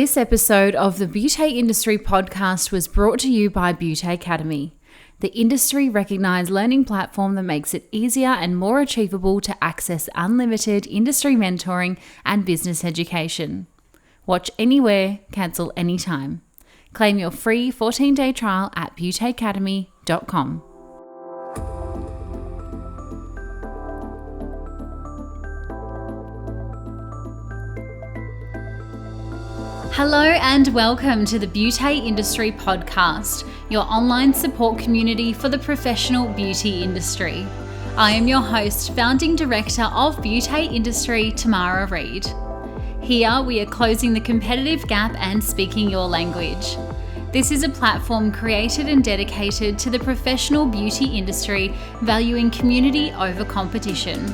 This episode of the Beauty Industry podcast was brought to you by Beauty Academy, the industry-recognised learning platform that makes it easier and more achievable to access unlimited industry mentoring and business education. Watch anywhere, cancel anytime. Claim your free 14-day trial at beautyacademy.com. Hello and welcome to the Beauty Industry podcast, your online support community for the professional beauty industry. I am your host, founding director of Beauty Industry, Tamara Reid. Here we are closing the competitive gap and speaking your language. This is a platform created and dedicated to the professional beauty industry, valuing community over competition.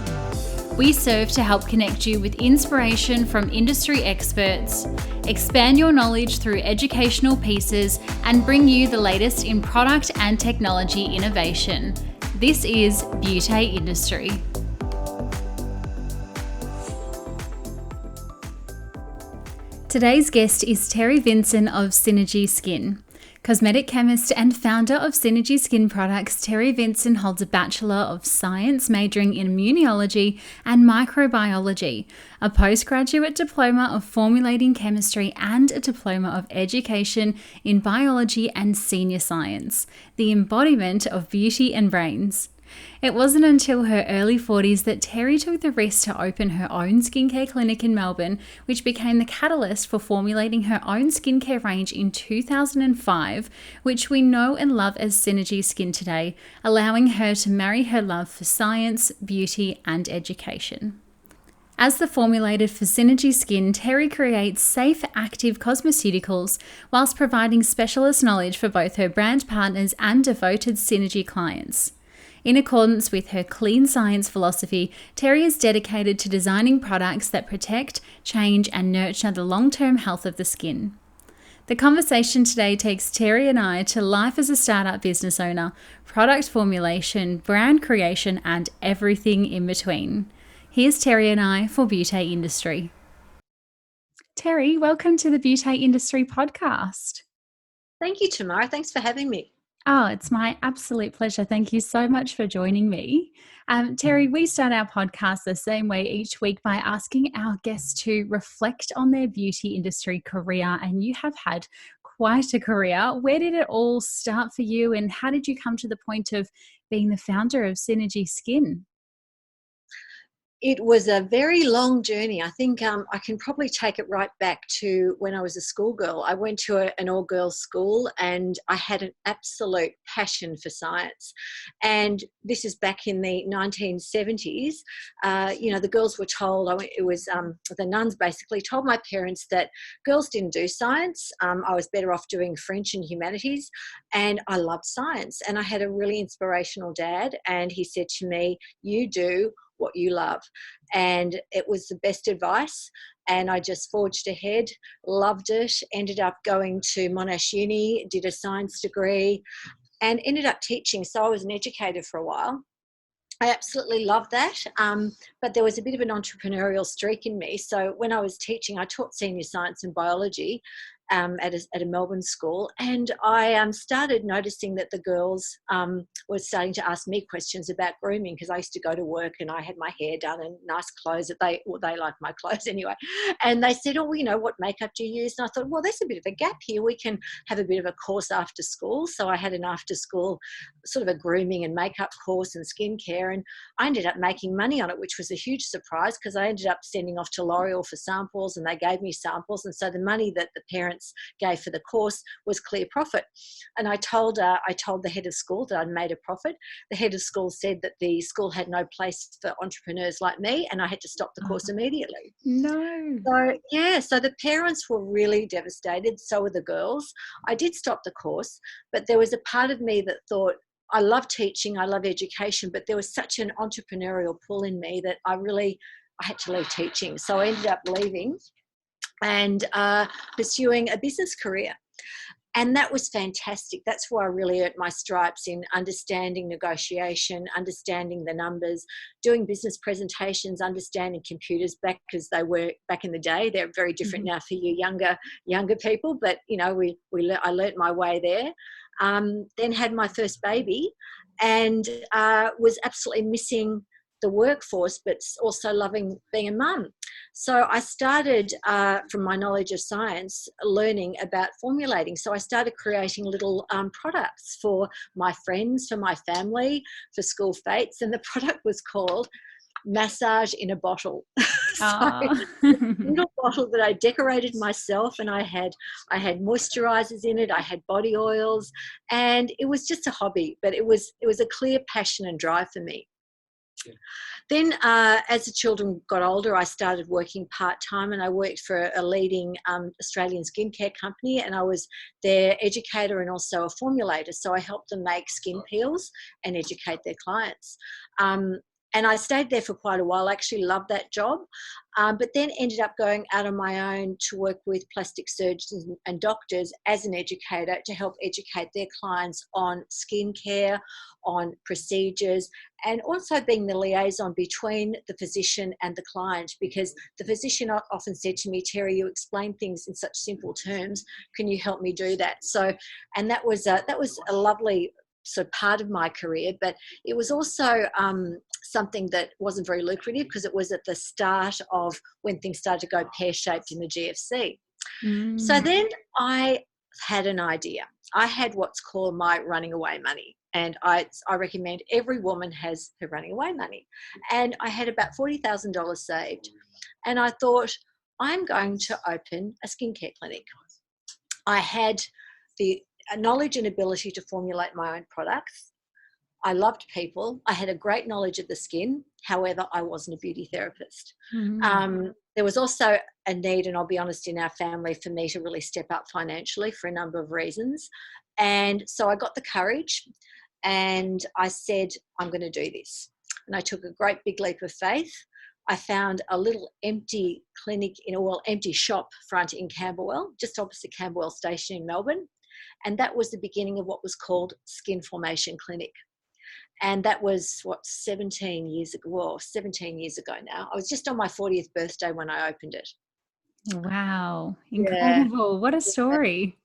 We serve to help connect you with inspiration from industry experts, expand your knowledge through educational pieces, and bring you the latest in product and technology innovation. This is Beauty Industry. Today's guest is Terri Vinson of Synergie Skin. Cosmetic chemist and founder of Synergie Skin products, Terri Vinson holds a Bachelor of Science majoring in immunology and microbiology, a postgraduate diploma of formulating chemistry, and a diploma of education in biology and senior science, the embodiment of beauty and brains. It wasn't until her early 40s that Terri took the risk to open her own skincare clinic in Melbourne, which became the catalyst for formulating her own skincare range in 2005, which we know and love as Synergie Skin today, allowing her to marry her love for science, beauty, and education. As the formulator for Synergie Skin, Terri creates safe, active cosmeceuticals whilst providing specialist knowledge for both her brand partners and devoted Synergie clients. In accordance with her clean science philosophy, Terri is dedicated to designing products that protect, change, and nurture the long-term health of the skin. The conversation today takes Terri and I to life as a startup business owner, product formulation, brand creation, and everything in between. Here's Terri and I for Beauty Industry. Terri, welcome to the Beauty Industry podcast. Thank you, Tamara. Thanks for having me. Oh, it's my absolute pleasure. Thank you so much for joining me. Terri, we start our podcast the same way each week by asking our guests to reflect on their beauty industry career, and you have had quite a career. Where did it all start for you, and how did you come to the point of being the founder of Synergie Skin? It was a very long journey. I think I can probably take it right back to when I was a schoolgirl. I went to an all-girls school and I had an absolute passion for science. And this is back in the 1970s. The girls were told, the nuns basically told my parents that girls didn't do science. I was better off doing French and humanities. And I loved science. And I had a really inspirational dad. And he said to me, "You do what you love." And it was the best advice, and I just forged ahead, loved it, ended up going to Monash Uni, did a science degree, and ended up teaching. So I was an educator for a while. I absolutely loved that, but there was a bit of an entrepreneurial streak in me. So when I was teaching, I taught senior science and biology at a Melbourne school, and I started noticing that the girls were starting to ask me questions about grooming, because I used to go to work and I had my hair done and nice clothes. They liked my clothes anyway, and they said, "Oh, what makeup do you use?" And I thought, well, there's a bit of a gap here. We can have a bit of a course after school. So I had an after school sort of a grooming and makeup course and skincare, and I ended up making money on it, which was a huge surprise, because I ended up sending off to L'Oreal for samples, and they gave me samples, and so the money that the parents gave for the course was clear profit. And I told the head of school that I'd made a profit. The head of school said that the school had no place for entrepreneurs like me, and I had to stop the course immediately. No. So the parents were really devastated. So were the girls. I did stop the course, but there was a part of me that thought, I love teaching, I love education, but there was such an entrepreneurial pull in me that I had to leave teaching. So I ended up leaving and pursuing a business career. And that was fantastic. That's where I really earned my stripes in understanding negotiation, understanding the numbers, doing business presentations, understanding computers back as they were back in the day. They're very different now for you younger people, but I learnt my way there. Then had my first baby, and was absolutely missing the workforce, but also loving being a mum. So I started, from my knowledge of science, learning about formulating. So I started creating little products for my friends, for my family, for school fates, and the product was called Massage in a Bottle. So little bottle that I decorated myself, and I had moisturizers in it, I had body oils, and it was just a hobby, but it was a clear passion and drive for me. Then as the children got older, I started working part-time, and I worked for a leading Australian skincare company, and I was their educator and also a formulator. So I helped them make skin peels and educate their clients. And I stayed there for quite a while. I actually loved that job, but then ended up going out on my own to work with plastic surgeons and doctors as an educator to help educate their clients on skincare, on procedures, and also being the liaison between the physician and the client, because the physician often said to me, Terri, you explain things in such simple terms. Can you help me do that? So, and that was a lovely part of my career, but it was also something that wasn't very lucrative because it was at the start of when things started to go pear-shaped in the GFC. So then I had an idea. I had what's called my running away money, and I recommend every woman has her running away money. And I had about $40,000 saved, and I thought, I'm going to open a skincare clinic. I had the knowledge and ability to formulate my own products. I loved people. I had a great knowledge of the skin. However, I wasn't a beauty therapist. There was also a need, and I'll be honest, in our family for me to really step up financially for a number of reasons. And so I got the courage and I said, I'm going to do this. And I took a great big leap of faith. I found a little empty clinic empty shop front in Camberwell, just opposite Camberwell Station in Melbourne. And that was the beginning of what was called Skin Formation Clinic. And that was 17 years ago. Well, 17 years ago now. I was just on my 40th birthday when I opened it. Wow. Incredible. Yeah. What a story.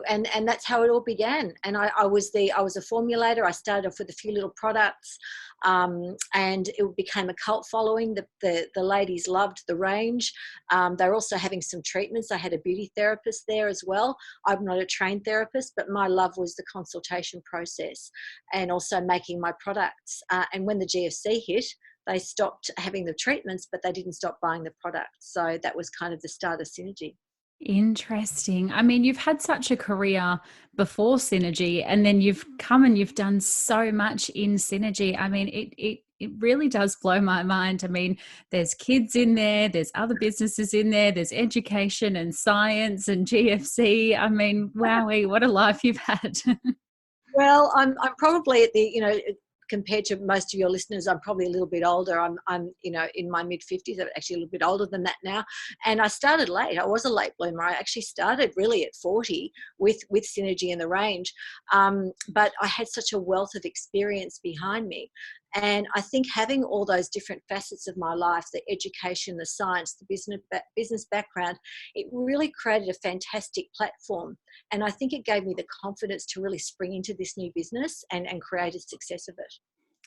And that's how it all began. And I was a formulator. I started off with a few little products, and it became a cult following. The ladies loved the range. They were also having some treatments. I had a beauty therapist there as well. I'm not a trained therapist, but my love was the consultation process and also making my products. And when the GFC hit, they stopped having the treatments, but they didn't stop buying the products. So that was kind of the start of Synergie. Interesting. I mean, you've had such a career before Synergie, and then you've come and you've done so much in Synergie. I mean, it really does blow my mind. I mean, there's kids in there, there's other businesses in there, there's education and science and GFC. I mean, wowee, what a life you've had. Well, I'm probably at the, compared to most of your listeners, I'm probably a little bit older. I'm in my mid-50s. I'm actually a little bit older than that now. And I started late. I was a late bloomer. I actually started really at 40 with Synergie in the range. But I had such a wealth of experience behind me. And I think having all those different facets of my life, the education, the science, the business background, it really created a fantastic platform. And I think it gave me the confidence to really spring into this new business and create a success of it.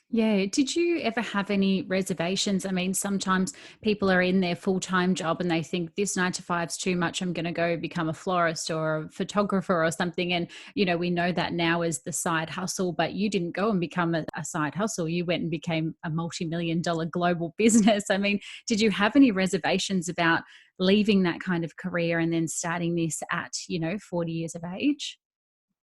Yeah. Did you ever have any reservations? I mean, sometimes people are in their full-time job and they think this 9 to 5 is too much. I'm going to go become a florist or a photographer or something. And, we know that now as the side hustle, but you didn't go and become a side hustle. You went and became a multi-million-dollar global business. I mean, did you have any reservations about leaving that kind of career and then starting this at, 40 years of age?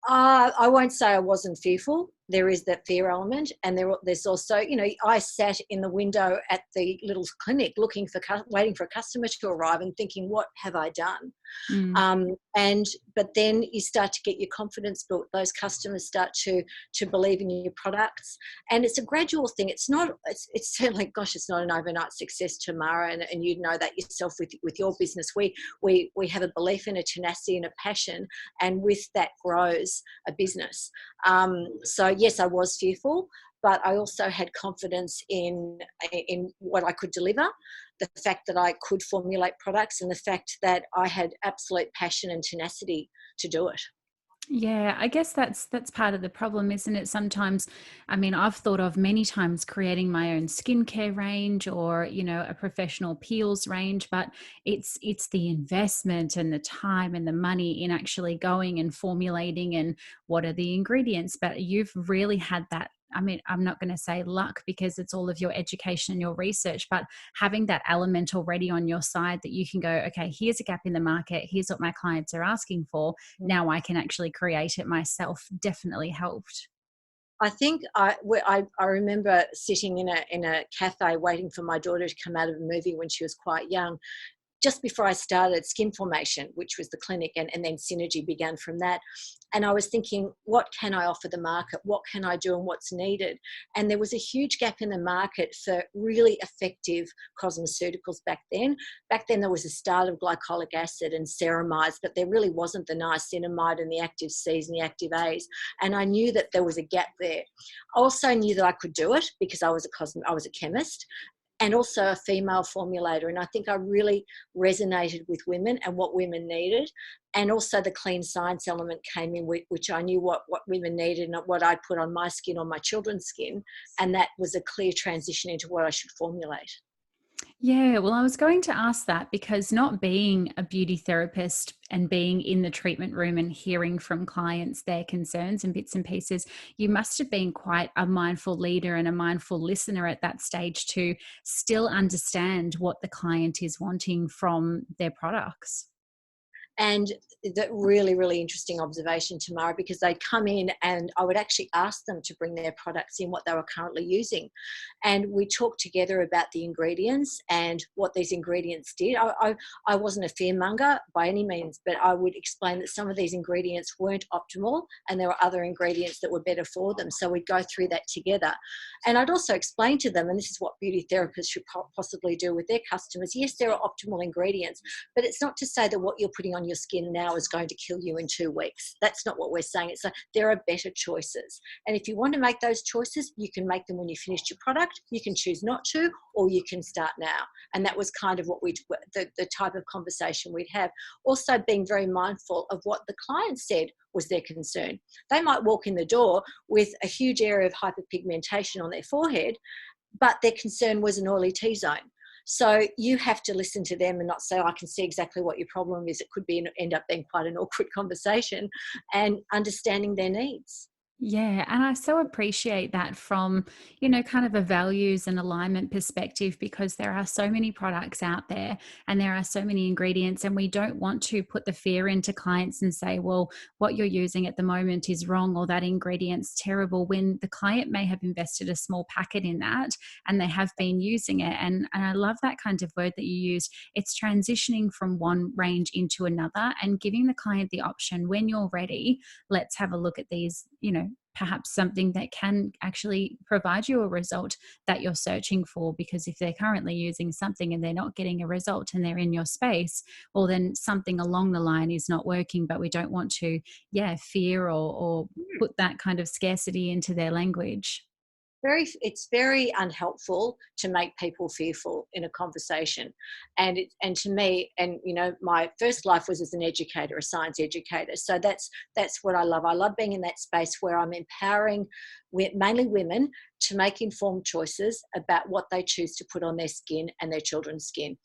I won't say I wasn't fearful. There is that fear element. And there's also, I sat in the window at the little clinic waiting for a customer to arrive and thinking, what have I done? Mm. And but then you start to get your confidence built. Those customers start to believe in your products, and it's a gradual thing. It's not. It's certainly, gosh, it's not an overnight success, Tamara, and you know that yourself with your business. We have a belief in a tenacity and a passion, and with that grows a business. So yes, I was fearful, but I also had confidence in what I could deliver, the fact that I could formulate products, and the fact that I had absolute passion and tenacity to do it. Yeah, I guess that's part of the problem, isn't it? Sometimes, I mean, I've thought of many times creating my own skincare range or, a professional peels range, but it's the investment and the time and the money in actually going and formulating and what are the ingredients. But you've really had that. I mean, I'm not going to say luck because it's all of your education and your research, but having that element already on your side that you can go, okay, here's a gap in the market. Here's what my clients are asking for. Now I can actually create it myself, definitely helped. I think I remember sitting in a cafe waiting for my daughter to come out of a movie when she was quite young, just before I started Skin Formation, which was the clinic, and then Synergie began from that. And I was thinking, what can I offer the market? What can I do and what's needed? And there was a huge gap in the market for really effective cosmeceuticals back then. Back then, there was a start of glycolic acid and ceramides, but there really wasn't the niacinamide and the active Cs and the active As. And I knew that there was a gap there. I also knew that I could do it because I was a chemist, and also a female formulator. And I think I really resonated with women and what women needed. And also the clean science element came in, which I knew what women needed and what I put on my skin, on my children's skin. And that was a clear transition into what I should formulate. Yeah, well, I was going to ask that because not being a beauty therapist and being in the treatment room and hearing from clients their concerns and bits and pieces, you must have been quite a mindful leader and a mindful listener at that stage to still understand what the client is wanting from their products. And that really, really interesting observation, Tamara, because they'd come in and I would actually ask them to bring their products in, what they were currently using. And we talked together about the ingredients and what these ingredients did. I wasn't a fearmonger by any means, but I would explain that some of these ingredients weren't optimal and there were other ingredients that were better for them. So we'd go through that together. And I'd also explain to them, and this is what beauty therapists should possibly do with their customers, yes, there are optimal ingredients, but it's not to say that what you're putting on your skin now is going to kill you in 2 weeks. That's not what we're saying. It's like there are better choices. And if you want to make those choices, you can make them when you finished your product. You can choose not to, or you can start now. And that was kind of what the type of conversation we'd have. Also being very mindful of what the client said was their concern. They might walk in the door with a huge area of hyperpigmentation on their forehead, but their concern was an oily T-zone. So you have to listen to them and not say, oh, I can see exactly what your problem is. It could end up being quite an awkward conversation, and understanding their needs. Yeah, and I so appreciate that from, kind of a values and alignment perspective because there are so many products out there and there are so many ingredients and we don't want to put the fear into clients and say, well, what you're using at the moment is wrong or that ingredient's terrible when the client may have invested a small packet in that and they have been using it. And I love that kind of word that you used. It's transitioning from one range into another and giving the client the option when you're ready, let's have a look at these, perhaps something that can actually provide you a result that you're searching for. Because if they're currently using something and they're not getting a result and they're in your space, well, then something along the line is not working. But we don't want to, fear or put that kind of scarcity into their language. It's very unhelpful to make people fearful in a conversation. And to me, and my first life was as an educator, a science educator, so that's what I love. I love being in that space where I'm empowering mainly women to make informed choices about what they choose to put on their skin and their children's skin.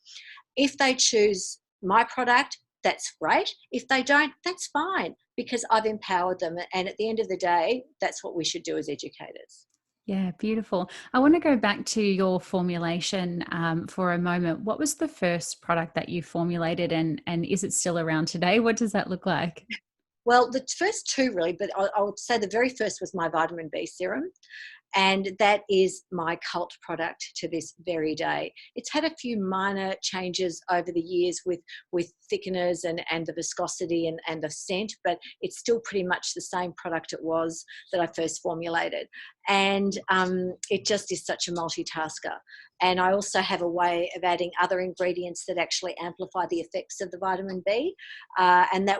If they choose my product, that's great. If they don't, that's fine, because I've empowered them. And at the end of the day, that's what we should do as educators. Yeah, beautiful. I want to go back to your formulation for a moment. What was the first product that you formulated and is it still around today? What does that look like? Well, the first two really, but I would say the very first was my vitamin B serum. And that is my cult product to this very day. It's had a few minor changes over the years with thickeners and the viscosity and the scent, but it's still pretty much the same product it was that I first formulated. And it just is such a multitasker. And I also have a way of adding other ingredients that actually amplify the effects of the vitamin B. And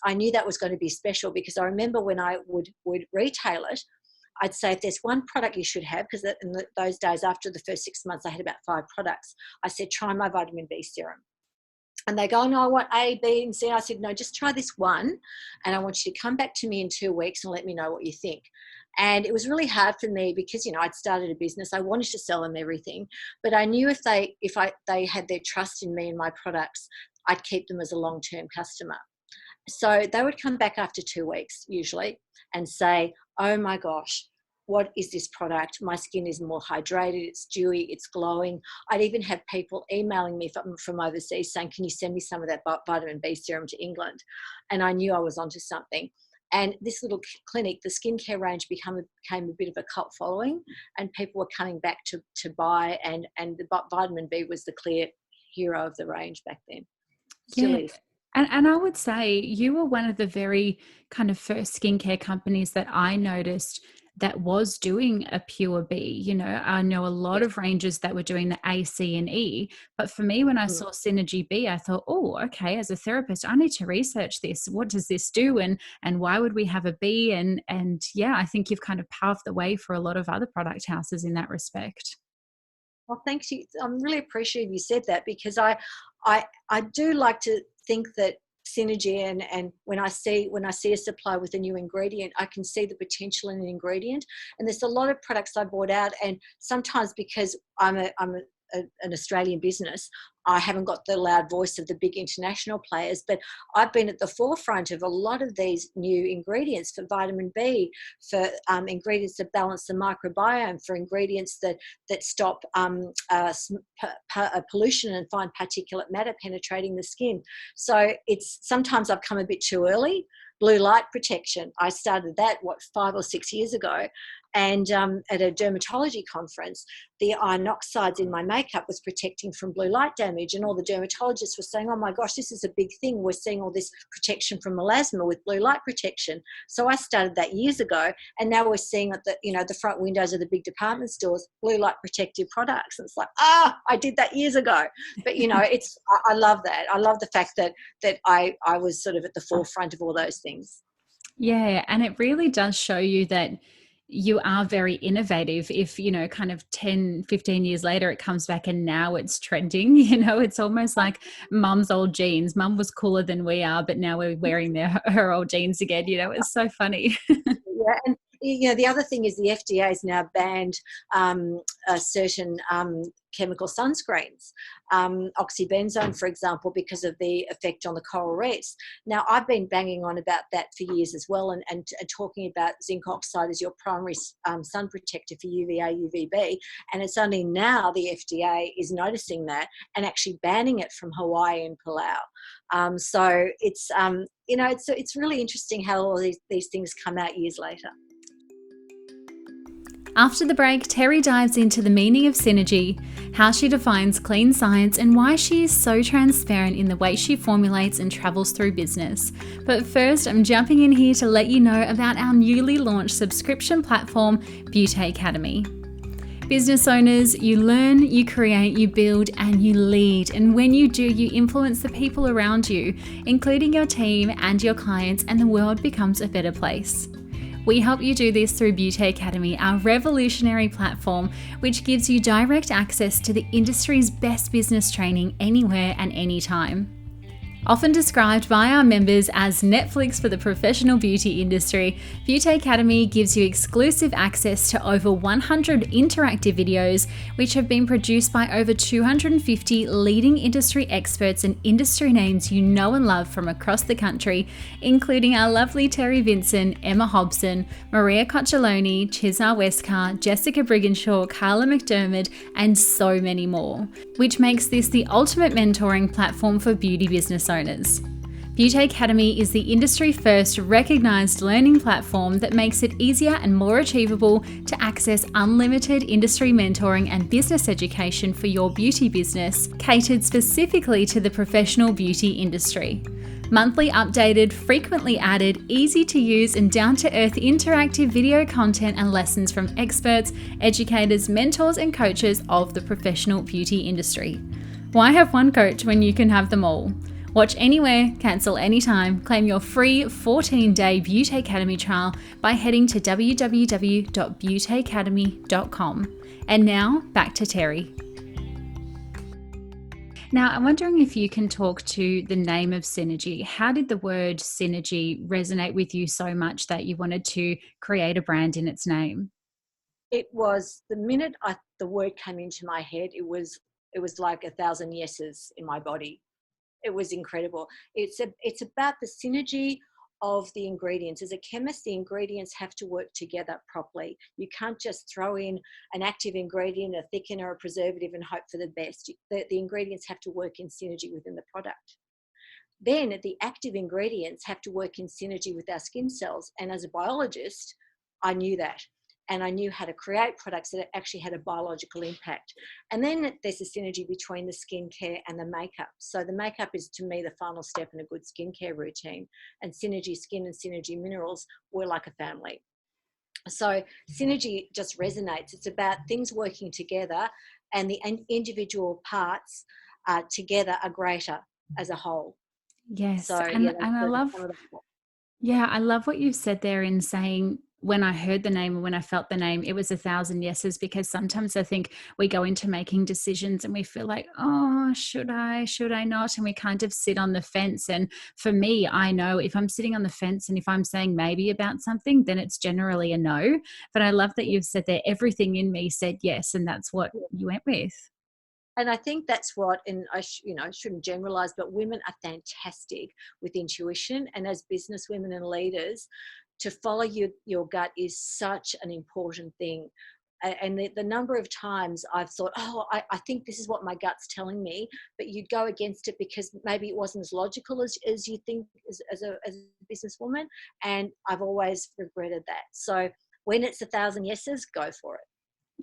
I knew that was going to be special, because I remember when I would retail it, I'd say if there's one product you should have, because in those days after the first 6 months I had about 5 products, I said, try my vitamin B serum. And they go, no, I want A, B, and C. I said, no, just try this one. And I want you to come back to me in 2 weeks and let me know what you think. And it was really hard for me because, I'd started a business. I wanted to sell them everything. But I knew if they had their trust in me and my products, I'd keep them as a long-term customer. So they would come back after 2 weeks usually and say, oh my gosh, what is this product? My skin is more hydrated, it's dewy, it's glowing. I'd even have people emailing me from overseas saying, can you send me some of that vitamin B serum to England? And I knew I was onto something. And this little clinic, the skincare range became a bit of a cult following, and people were coming back to buy, and the vitamin B was the clear hero of the range back then. Still is. And I would say you were one of the very kind of first skincare companies that I noticed that was doing a pure B. I know a lot of ranges that were doing the A, C, and E. But for me, when I saw Synergie B, I thought, oh, okay, as a therapist, I need to research this. What does this do? And why would we have a B? And yeah, I think you've kind of paved the way for a lot of other product houses in that respect. Well, thank you. I'm really appreciative you said that, because I do like to think that Synergie, and when I see a supply with a new ingredient, I can see the potential in an ingredient. And there's a lot of products I bought out, and sometimes because I'm an Australian business, I haven't got the loud voice of the big international players, but I've been at the forefront of a lot of these new ingredients for vitamin B, for ingredients that balance the microbiome, for ingredients that stop pollution and fine particulate matter penetrating the skin. So sometimes I've come a bit too early. Blue light protection, I started that 5 or 6 years ago, and at a dermatology conference, the iron oxides in my makeup was protecting from blue light damage, and all the dermatologists were saying, oh my gosh, this is a big thing, we're seeing all this protection from melasma with blue light protection. So I started that years ago, and now we're seeing at the front windows of the big department stores, blue light protective products. And it's like, I did that years ago. But I love that. I love the fact that I was sort of at the forefront of all those things. Yeah, and it really does show you that you are very innovative. If, kind of 10, 15 years later, it comes back and now it's trending, it's almost like mum's old jeans. Mum was cooler than we are, but now we're wearing her old jeans again. It's so funny. Yeah, and the other thing is the FDA has now banned certain chemical sunscreens, oxybenzone, for example, because of the effect on the coral reefs. Now, I've been banging on about that for years as well, and talking about zinc oxide as your primary sun protector for UVA, UVB, and it's only now the FDA is noticing that and actually banning it from Hawaii and Palau. So it's really interesting how all these things come out years later. After the break, Terri dives into the meaning of synergy, how she defines clean science, and why she is so transparent in the way she formulates and travels through business. But first, I'm jumping in here to let you know about our newly launched subscription platform, Beauty Academy. Business owners, you learn, you create, you build, and you lead. And when you do, you influence the people around you, including your team and your clients, and the world becomes a better place. We help you do this through Beauty Academy, our revolutionary platform, which gives you direct access to the industry's best business training anywhere and anytime. Often described by our members as Netflix for the professional beauty industry, Beauty Academy gives you exclusive access to over 100 interactive videos, which have been produced by over 250 leading industry experts and industry names you know and love from across the country, including our lovely Terri Vinson, Emma Hobson, Maria Coccioloni, Chisar Westcar, Jessica Brigginshaw, Carla McDermott, and so many more, which makes this the ultimate mentoring platform for beauty business owners. Beauty Academy is the industry-first recognised learning platform that makes it easier and more achievable to access unlimited industry mentoring and business education for your beauty business, catered specifically to the professional beauty industry. Monthly updated, frequently added, easy to use and down-to-earth interactive video content and lessons from experts, educators, mentors and coaches of the professional beauty industry. Why have one coach when you can have them all? Watch anywhere, cancel anytime, claim your free 14-day Beauty Academy trial by heading to www.beautyacademy.com. And now, back to Terri. Now, I'm wondering if you can talk to the name of Synergie. How did the word synergy resonate with you so much that you wanted to create a brand in its name? It was the minute the word came into my head, it was like 1,000 yeses in my body. It was incredible. It's about the synergy of the ingredients. As a chemist, the ingredients have to work together properly. You can't just throw in an active ingredient, a thickener, a preservative and hope for the best. The ingredients have to work in synergy within the product. Then the active ingredients have to work in synergy with our skin cells. And as a biologist, I knew that. And I knew how to create products that actually had a biological impact. And then there's a synergy between the skincare and the makeup. So the makeup is, to me, the final step in a good skincare routine. And Synergie Skin and Synergie Minerals were like a family. So synergy just resonates. It's about things working together, and the individual parts together are greater as a whole. Yes, So and yeah, I love I love what you've said there in saying when I heard the name and when I felt the name, it was 1,000 yeses, because sometimes I think we go into making decisions and we feel like, oh, should I not? And we kind of sit on the fence. And for me, I know if I'm sitting on the fence and if I'm saying maybe about something, then it's generally a no. But I love that you've said there, everything in me said yes. And that's what you went with. And I think that's what, and I shouldn't generalize, but women are fantastic with intuition. And as business women and leaders, to follow your gut is such an important thing. And the number of times I've thought, oh, I think this is what my gut's telling me, but you'd go against it because maybe it wasn't as logical as you think as a businesswoman. And I've always regretted that. So when it's 1,000 yeses, go for it.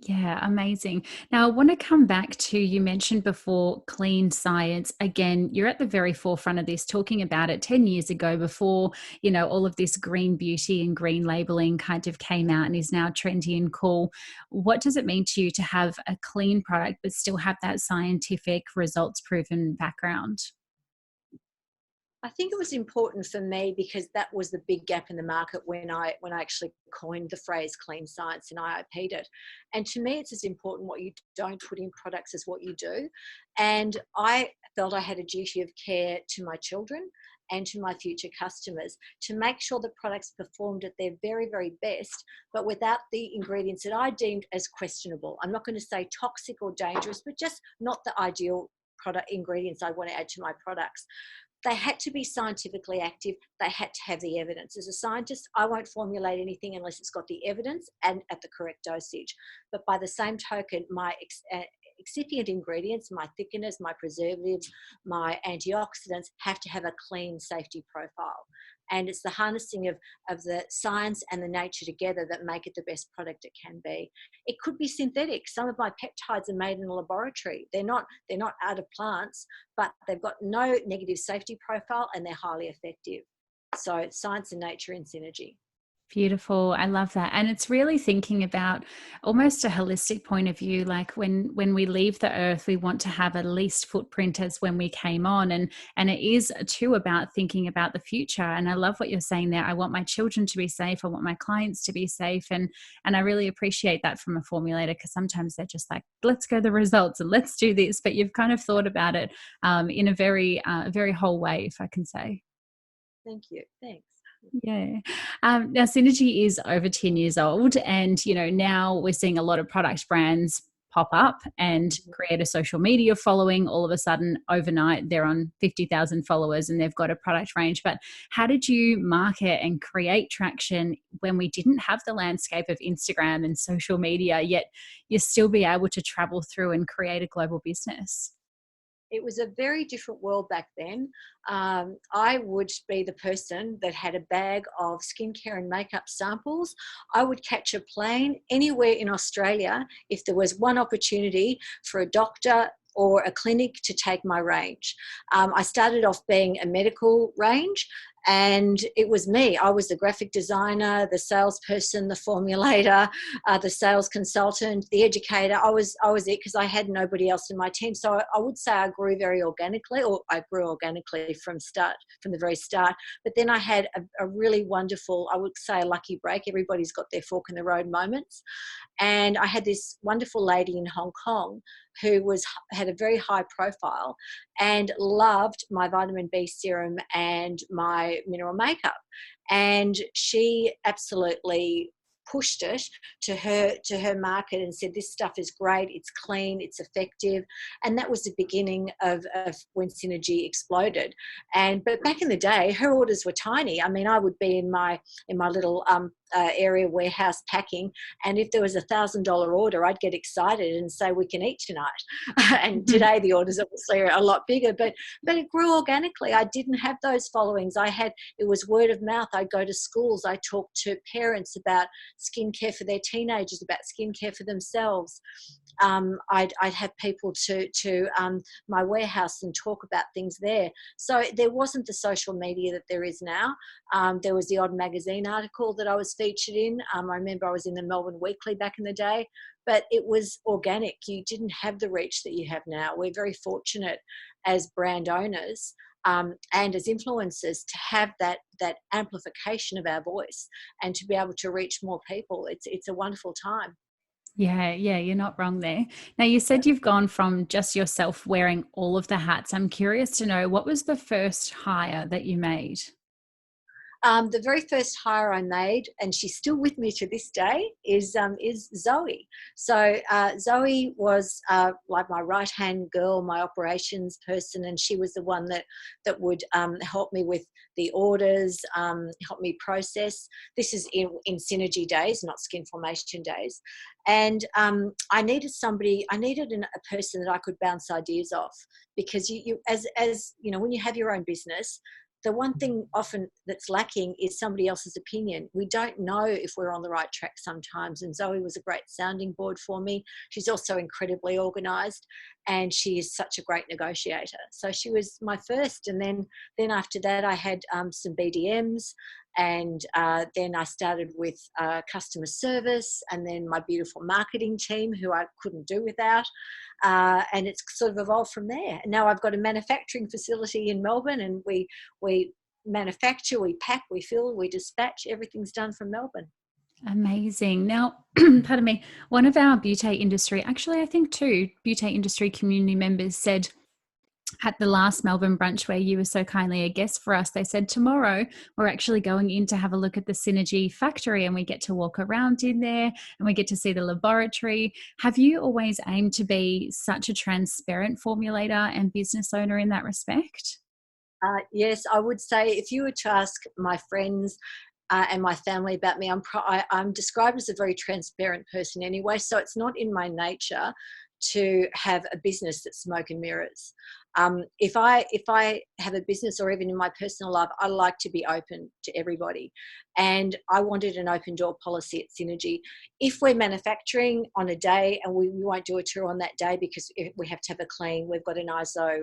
Yeah, amazing. Now, I want to come back to, you mentioned before, clean science. Again, you're at the very forefront of this, talking about it 10 years ago before, all of this green beauty and green labeling kind of came out and is now trendy and cool. What does it mean to you to have a clean product but still have that scientific, results proven background? I think it was important for me because that was the big gap in the market when I actually coined the phrase clean science and I IP'd it. And to me, it's as important what you don't put in products as what you do. And I felt I had a duty of care to my children and to my future customers to make sure the products performed at their very, very best, but without the ingredients that I deemed as questionable. I'm not going to say toxic or dangerous, but just not the ideal product ingredients I want to add to my products. They had to be scientifically active. They had to have the evidence. As a scientist, I won't formulate anything unless it's got the evidence and at the correct dosage. But by the same token, my excipient ingredients, my thickeners, my preservatives, my antioxidants have to have a clean safety profile. And it's the harnessing of the science and the nature together that make it the best product it can be. It could be synthetic. Some of my peptides are made in a laboratory. They're not out of plants, but they've got no negative safety profile and they're highly effective. So science and nature in synergy. Beautiful. I love that. And it's really thinking about almost a holistic point of view. Like when we leave the earth, we want to have a least footprint as when we came on. And it is too about thinking about the future. And I love what you're saying there. I want my children to be safe. I want my clients to be safe. And I really appreciate that from a formulator, because sometimes they're just like, let's go the results and let's do this. But you've kind of thought about it in a very whole way, if I can say. Thank you. Thanks. Yeah. Now, Synergy is over 10 years old, and now we're seeing a lot of product brands pop up and create a social media following. All of a sudden, overnight, they're on 50,000 followers and they've got a product range. But how did you market and create traction when we didn't have the landscape of Instagram and social media, yet you still be able to travel through and create a global business? It was a very different world back then. I would be the person that had a bag of skincare and makeup samples. I would catch a plane anywhere in Australia if there was one opportunity for a doctor or a clinic to take my range. I started off being a medical range, and it was me. I was the graphic designer, the salesperson, the formulator, the sales consultant, the educator. I was it, because I had nobody else in my team. So I would say I grew very organically, or I grew organically from the very start. But then I had a really wonderful, I would say, a lucky break. Everybody's got their fork in the road moments. And I had this wonderful lady in Hong Kong who had a very high profile and loved my vitamin B serum and my mineral makeup. And she absolutely pushed it to her market and said, this stuff is great, it's clean, it's effective. And that was the beginning of when Synergie exploded. But back in the day, her orders were tiny. I mean, I would be in my little area warehouse packing, and if there was $1,000 order, I'd get excited and say, we can eat tonight. And today the orders obviously are a lot bigger, but it grew organically. I didn't have those followings. It was word of mouth. I'd go to schools, I talked to parents about skincare for their teenagers, about skincare for themselves. I'd have people to my warehouse and talk about things there. So there wasn't the social media that there is now. There was the odd magazine article that I was featured in. I remember I was in the Melbourne Weekly back in the day, but it was organic. You didn't have the reach that you have now. We're very fortunate as brand owners and as influencers to have that amplification of our voice and to be able to reach more people. It's a wonderful time. Yeah, you're not wrong there. Now, you said you've gone from just yourself wearing all of the hats. I'm curious to know, what was the first hire that you made? The very first hire I made, and she's still with me to this day, is Zoe. So Zoe was like my right-hand girl, my operations person, and she was the one that would help me with the orders, help me process. This is in Synergie days, not skin formation days. And I needed a person that I could bounce ideas off, because you as you know, when you have your own business, the one thing often that's lacking is somebody else's opinion. We don't know if we're on the right track sometimes. And Zoe was a great sounding board for me. She's also incredibly organised, and she is such a great negotiator. So she was my first. And then after that, I had some BDMs. And then I started with customer service, and then my beautiful marketing team, who I couldn't do without. And it's sort of evolved from there. And now I've got a manufacturing facility in Melbourne, and we manufacture, we pack, we fill, we dispatch. Everything's done from Melbourne. Amazing. Now, pardon me, one of our beauty industry, actually, I think two beauty industry community members said at the last Melbourne brunch, where you were so kindly a guest for us, they said, tomorrow we're actually going in to have a look at the Synergie factory, and we get to walk around in there and we get to see the laboratory. Have you always aimed to be such a transparent formulator and business owner in that respect? Yes, I would say, if you were to ask my friends and my family about me, I'm described as a very transparent person anyway, so it's not in my nature to have a business that's smoke and mirrors. If I have a business, or even in my personal life, I like to be open to everybody. And I wanted an open door policy at Synergie. If we're manufacturing on a day, and we won't do a tour on that day because we have to have a clean, we've got an ISO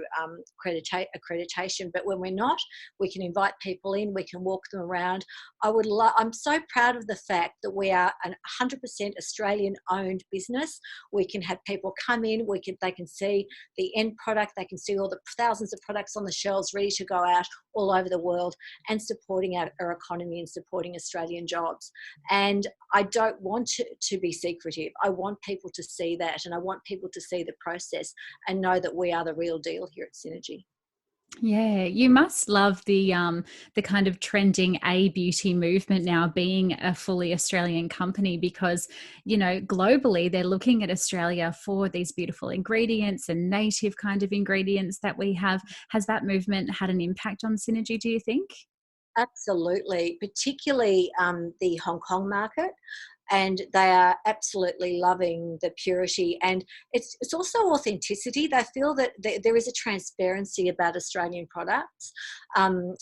accreditation, but when we're not, we can invite people in, we can walk them around. I'm so proud of the fact that we are an 100% Australian owned business. We can have people come in, they can see the end product, they can see all the thousands of products on the shelves ready to go out all over the world, and supporting our economy and supporting Australian jobs. And I don't want to be secretive. I want people to see that, and I want people to see the process and know that we are the real deal here at Synergie. Yeah, you must love the kind of trending beauty movement now, being a fully Australian company, because, you know, globally they're looking at Australia for these beautiful ingredients and native kind of ingredients that we have. Has that movement had an impact on Synergie, do you think? Absolutely, particularly the Hong Kong market. and they are absolutely loving the purity. And it's also authenticity. They feel that there is a transparency about Australian products, and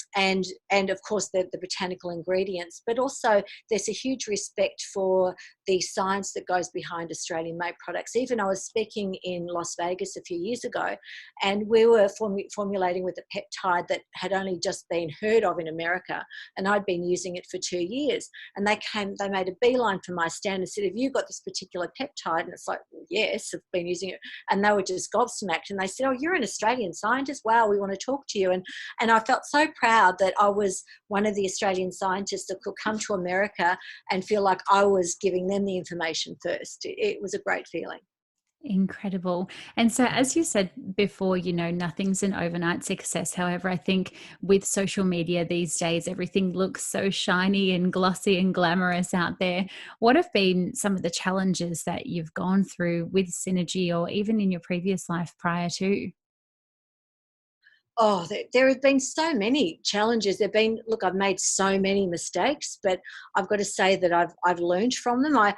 of course the botanical ingredients, but also there's a huge respect for the science that goes behind Australian made products. Even I was speaking in Las Vegas a few years ago, and we were formulating with a peptide that had only just been heard of in America, and I'd been using it for 2 years. And they made a beeline for my stand and said, "Have you got this particular peptide?" And it's like, "Well, yes, I've been using it." And they were just gobsmacked, and they said, "Oh, you're an Australian scientist? Wow, we want to talk to you." And I felt so proud that I was one of the Australian scientists that could come to America and feel like I was giving them the information first. It was a great feeling. Incredible. And so, as you said before, nothing's an overnight success. However, I think with social media these days, everything looks so shiny and glossy and glamorous out there. What have been some of the challenges that you've gone through with Synergy, or even in your previous life prior to? Oh, there have been so many challenges. Look, I've made so many mistakes, but I've got to say that I've learned from them. I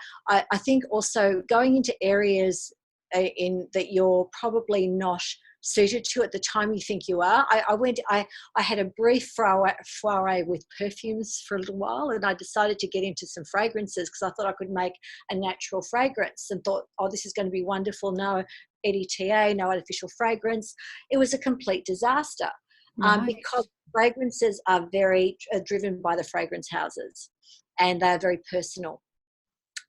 think also going into areas in that you're probably not suited to at the time you think you are. I had a brief foray with perfumes for a little while, and I decided to get into some fragrances because I thought I could make a natural fragrance, and thought, oh, this is going to be wonderful. No EDTA, no artificial fragrance. It was a complete disaster, Right. because fragrances are very driven by the fragrance houses, and they are very personal.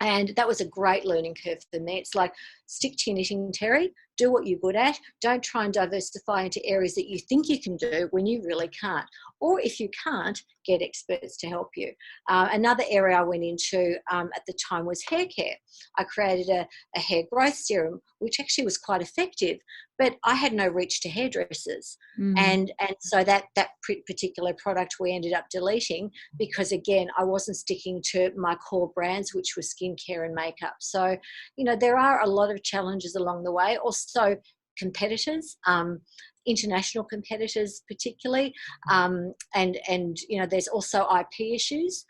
And that was a great learning curve for me. It's like, stick to your knitting, Terri. Do what you're good at. Don't try and diversify into areas that you think you can do when you really can't. Or if you can't, get experts to help you. Another area I went into at the time was hair care. I created a hair growth serum, which actually was quite effective, but I had no reach to hairdressers. Mm. And so that particular product we ended up deleting, because again, I wasn't sticking to my core brands, which were skincare and makeup. So, there are a lot of challenges along the way. Also, competitors, international competitors particularly, and there's also IP issues.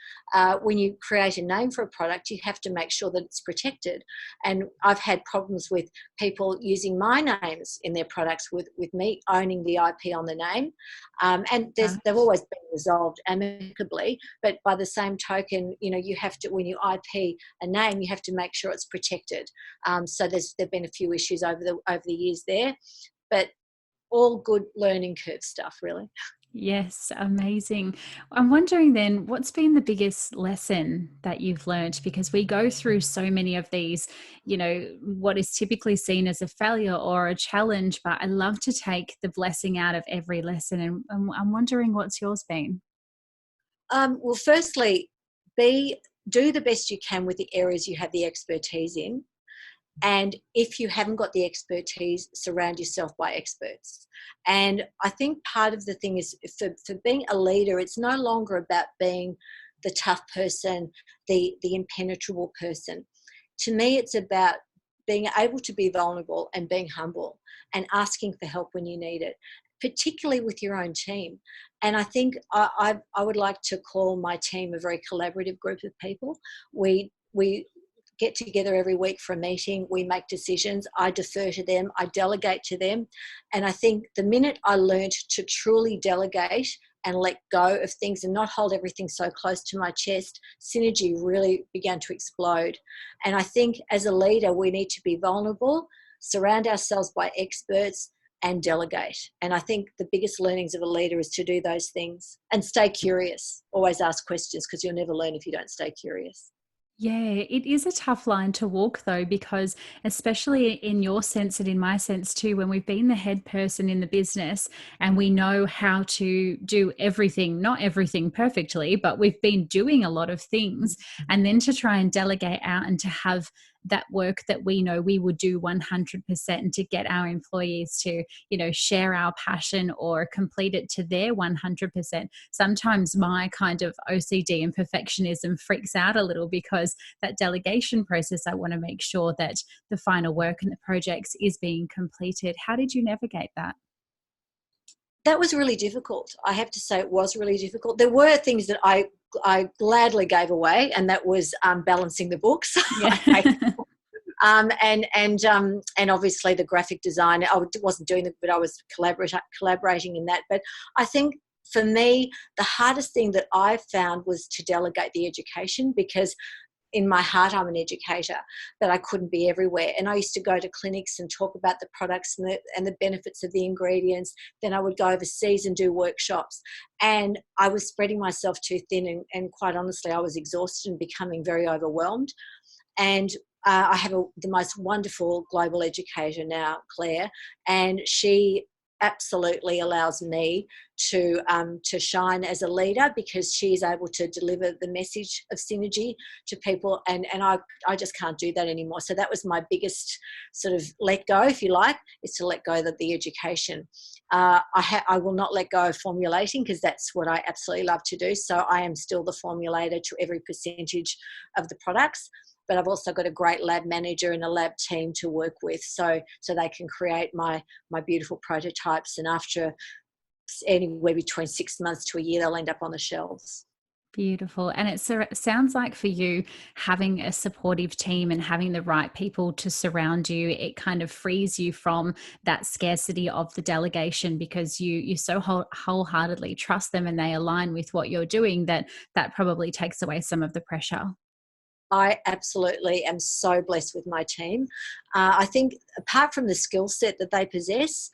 When you create a name for a product, you have to make sure that it's protected. And I've had problems with people using my names in their products with me owning the IP on the name. And they've always been resolved amicably. But by the same token, you have to, when you IP a name, you have to make sure it's protected. So there've been a few issues over the years there, but all good learning curve stuff, really. Yes, amazing. I'm wondering then, what's been the biggest lesson that you've learned? Because we go through so many of these, what is typically seen as a failure or a challenge, but I love to take the blessing out of every lesson. And I'm wondering what's yours been. Well, firstly, do the best you can with the areas you have the expertise in. And if you haven't got the expertise, surround yourself by experts. And I think part of the thing is, for being a leader, it's no longer about being the tough person, the impenetrable person. To me, it's about being able to be vulnerable and being humble and asking for help when you need it, particularly with your own team. And I think I would like to call my team a very collaborative group of people. We get together every week for a meeting. We make decisions. I defer to them. I delegate to them. And I think the minute I learned to truly delegate and let go of things and not hold everything so close to my chest, Synergy really began to explode. And I think as a leader, we need to be vulnerable, surround ourselves by experts, and delegate. And I think the biggest learnings of a leader is to do those things and stay curious. Always ask questions, because you'll never learn if you don't stay curious. Yeah, it is a tough line to walk though, because especially in your sense and in my sense too, when we've been the head person in the business and we know how to do everything, not everything perfectly, but we've been doing a lot of things, and then to try and delegate out and to have that work that we know we would do 100%, and to get our employees to, share our passion or complete it to their 100%. Sometimes my kind of OCD and perfectionism freaks out a little, because that delegation process, I want to make sure that the final work and the projects is being completed. How did you navigate that? That was really difficult. I have to say, it was really difficult. There were things that I I gladly gave away, and that was balancing the books. Yeah. And obviously the graphic design. I wasn't doing it, but I was collaborating in that. But I think for me, the hardest thing that I found was to delegate the education, because in my heart, I'm an educator, but I couldn't be everywhere. And I used to go to clinics and talk about the products and the benefits of the ingredients. Then I would go overseas and do workshops. And I was spreading myself too thin. And quite honestly, I was exhausted and becoming very overwhelmed. And I have the most wonderful global educator now, Claire, and she absolutely allows me to shine as a leader, because she is able to deliver the message of synergy to people, and I just can't do that anymore. So that was my biggest sort of let go, if you like, is to let go of the education. I will not let go of formulating, because that's what I absolutely love to do. So I am still the formulator to every percentage of the products. But I've also got a great lab manager and a lab team to work with, so they can create my beautiful prototypes. And after anywhere between 6 months to a year, they'll end up on the shelves. Beautiful. And it sounds like for you, having a supportive team and having the right people to surround you, it kind of frees you from that scarcity of the delegation, because you so wholeheartedly trust them and they align with what you're doing, that probably takes away some of the pressure. I absolutely am so blessed with my team. I think apart from the skill set that they possess,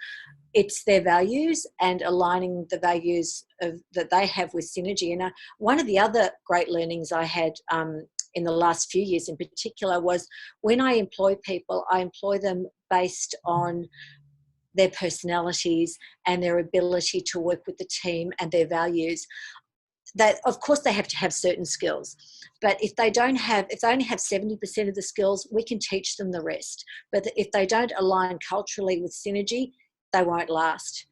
it's their values and aligning the values that they have with Synergy. And one of the other great learnings I had in the last few years in particular was, when I employ people, I employ them based on their personalities and their ability to work with the team and their values. That of course they have to have certain skills, but if they only have 70% of the skills, we can teach them the rest. But if they don't align culturally with Synergy, they won't last.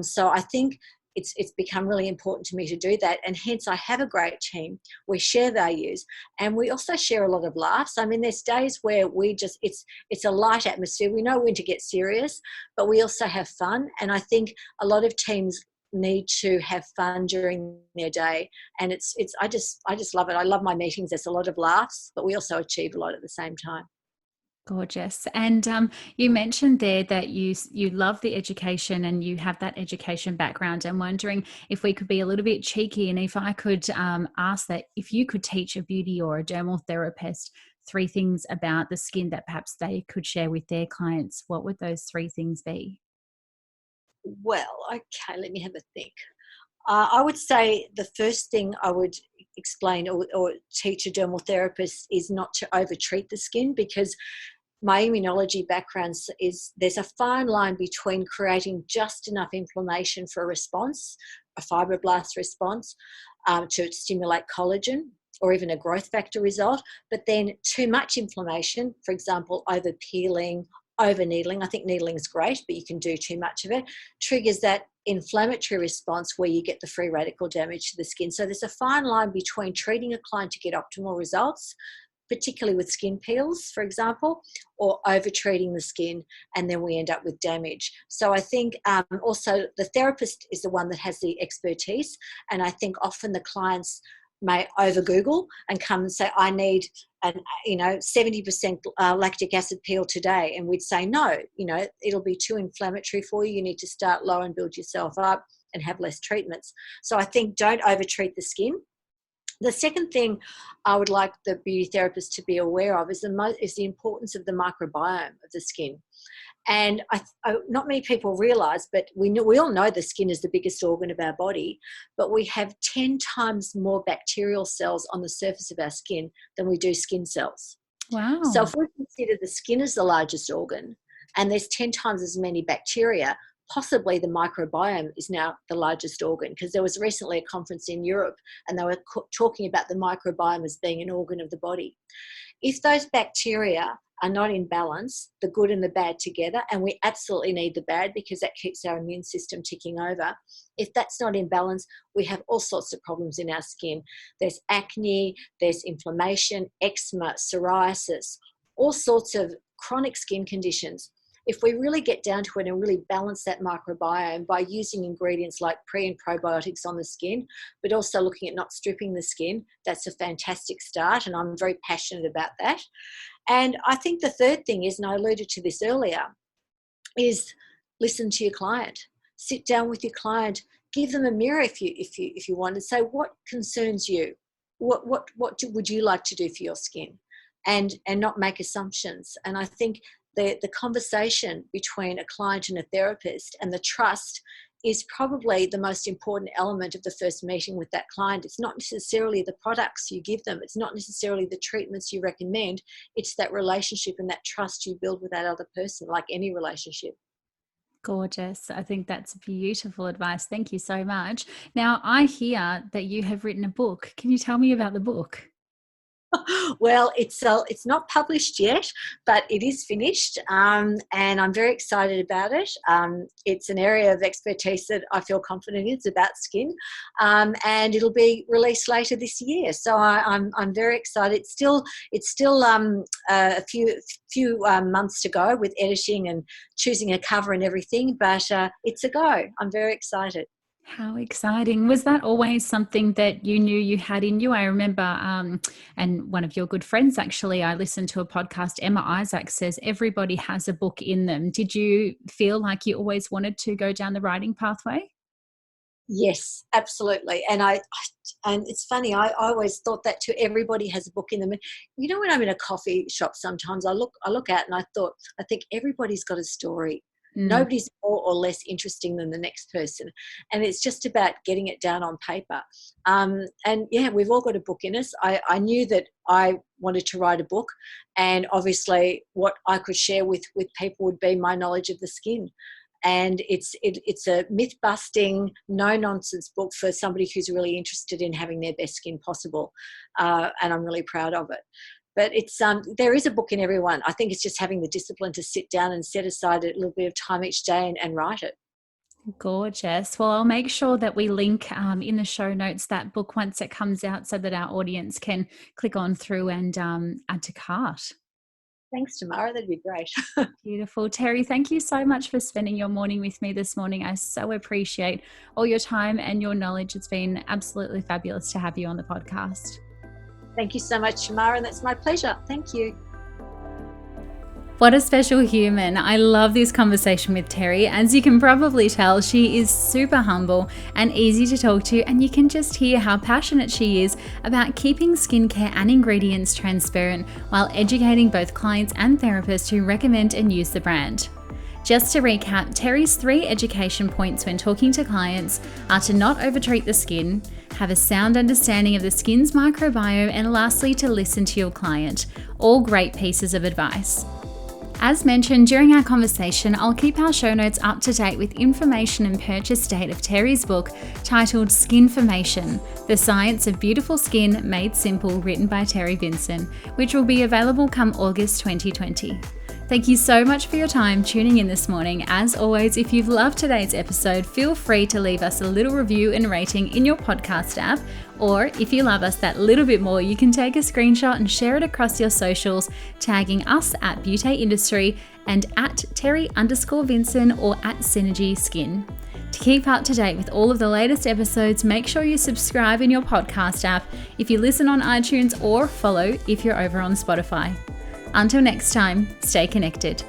So I think it's become really important to me to do that, and hence I have a great team. We share values, and we also share a lot of laughs. I mean, there's days where it's a light atmosphere. We know when to get serious, but we also have fun. And I think a lot of teams need to have fun during their day, and I just love it. I love my meetings. There's a lot of laughs, but we also achieve a lot at the same time. Gorgeous. And you mentioned there that you love the education and you have that education background. I'm wondering if we could be a little bit cheeky, and if I could ask that if you could teach a beauty or a dermal therapist 3 things about the skin that perhaps they could share with their clients, what would those 3 things be? Well, okay, let me have a think. I would say the first thing I would explain or teach a dermal therapist is not to over-treat the skin, because my immunology background is there's a fine line between creating just enough inflammation for a response, a fibroblast response, to stimulate collagen or even a growth factor result, but then too much inflammation, for example, over peeling, over needling. I think needling is great, but you can do too much of it, triggers that inflammatory response where you get the free radical damage to the skin. So there's a fine line between treating a client to get optimal results, particularly with skin peels, for example, or over-treating the skin, and then we end up with damage. So I think also the therapist is the one that has the expertise, and I think often the clients may over-Google and come and say, I need 70% lactic acid peel today. And we'd say, no, it'll be too inflammatory for you. You need to start low and build yourself up and have less treatments. So I think don't over-treat the skin. The second thing I would like the beauty therapist to be aware of is the importance of the microbiome of the skin. And not many people realise, but we all know the skin is the biggest organ of our body, but we have 10 times more bacterial cells on the surface of our skin than we do skin cells. So Wow. if we consider the skin as the largest organ and there's 10 times as many bacteria, possibly the microbiome is now the largest organ, because there was recently a conference in Europe and they were talking about the microbiome as being an organ of the body. If those bacteria are not in balance, the good and the bad together, and we absolutely need the bad because that keeps our immune system ticking over. If that's not in balance, we have all sorts of problems in our skin. There's acne, there's inflammation, eczema, psoriasis, all sorts of chronic skin conditions. if we really get down to it and really balance that microbiome by using ingredients like pre and probiotics on the skin, but also looking at not stripping the skin, that's a fantastic start. And I'm very passionate about that. And I think the third thing is, and I alluded to this earlier, is listen to your client. Sit down with your client, give them a mirror if you want, and say, what concerns you? What would you like to do for your skin? And not make assumptions. And I think the conversation between a client and a therapist and the trust is probably the most important element of the first meeting with that client. It's not necessarily the products you give them. It's not necessarily the treatments you recommend. It's that relationship and that trust you build with that other person, like any relationship. Gorgeous. I think that's beautiful advice. Thank you so much. Now, I hear that you have written a book. Can you tell me about the book? Well, it's not published yet, but it is finished, and I'm very excited about it. It's an area of expertise that I feel confident in. It's about skin, and it'll be released later this year. So I'm very excited. It's still a few months to go with editing and choosing a cover and everything, but it's a go. I'm very excited. How exciting. Was that always something that you knew you had in you? I remember, and one of your good friends, actually, I listened to a podcast, Emma Isaac, says everybody has a book in them. Did you feel like you always wanted to go down the writing pathway? Yes, absolutely. And it's funny, I always thought that too. Everybody has a book in them. And when I'm in a coffee shop, sometimes I look out and I think everybody's got a story. Nobody's more or less interesting than the next person. And it's just about getting it down on paper. And yeah, we've all got a book in us. I knew that I wanted to write a book, and obviously what I could share with people would be my knowledge of the skin. And it's a myth-busting, no-nonsense book for somebody who's really interested in having their best skin possible. And I'm really proud of it. But there is a book in everyone. I think it's just having the discipline to sit down and set aside a little bit of time each day and write it. Gorgeous. Well, I'll make sure that we link in the show notes that book once it comes out so that our audience can click on through and add to cart. Thanks, Tamara. That'd be great. Beautiful. Terri, thank you so much for spending your morning with me this morning. I so appreciate all your time and your knowledge. It's been absolutely fabulous to have you on the podcast. Thank you so much, Tamara, and that's my pleasure. Thank you. What a special human. I love this conversation with Terri. As you can probably tell, she is super humble and easy to talk to, and you can just hear how passionate she is about keeping skincare and ingredients transparent while educating both clients and therapists who recommend and use the brand. Just to recap, Terri's 3 education points when talking to clients are to not overtreat the skin, have a sound understanding of the skin's microbiome, and lastly, to listen to your client. All great pieces of advice. As mentioned during our conversation, I'll keep our show notes up to date with information and purchase date of Terri's book titled Skinformation: The Science of Beautiful Skin Made Simple, written by Terri Vinson, which will be available come August 2020. Thank you so much for your time tuning in this morning. As always, if you've loved today's episode, feel free to leave us a little review and rating in your podcast app. Or if you love us that little bit more, you can take a screenshot and share it across your socials, tagging us at Beauty Industry and at Terri_Vinson or at Synergie Skin. To keep up to date with all of the latest episodes, make sure you subscribe in your podcast app if you listen on iTunes, or follow if you're over on Spotify. Until next time, stay connected.